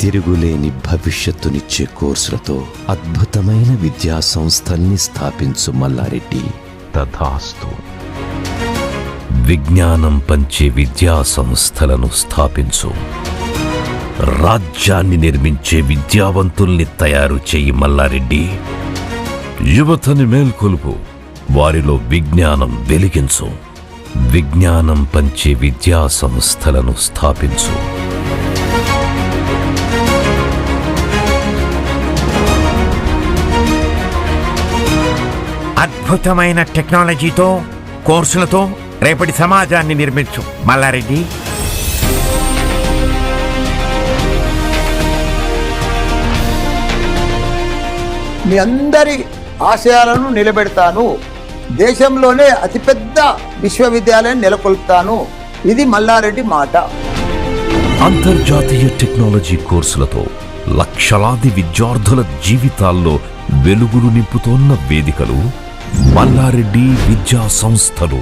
తిరుగులేని భవిష్యత్తునిచ్చే కోర్సులతో అద్భుతమైన విద్యా సంస్థల్ని స్థాపించు మల్లారెడ్డి. తథాస్తు. విజ్ఞానం పంచే విద్యా సంస్థలను స్థాపించు. రాజ్యాన్ని నిర్మించే విద్యావంతుల్ని తయారు చేయి మల్లారెడ్డి. యువతని మేల్కొలుపు, వారిలో విజ్ఞానం వెలిగించు. విజ్ఞానం పంచే విద్యా సంస్థలను స్థాపించు. అద్భుతమైన టెక్నాలజీతో, కోర్సులతో రేపటి సమాజాన్ని నిర్మించు మల్లారెడ్డి. మీ అందరి ఆశయాలను నిలబెడతాను. దేశంలోనే అతిపెద్ద విశ్వవిద్యాలయం నెలకొల్పుతాను. ఇది మల్లారెడ్డి మాట. అంతర్జాతీయ టెక్నాలజీ కోర్సులతో లక్షలాది విద్యార్థుల జీవితాల్లో వెలుగులు నింపుతోన్న వేదికలు మల్లారెడ్డి విద్యా సంస్థలు.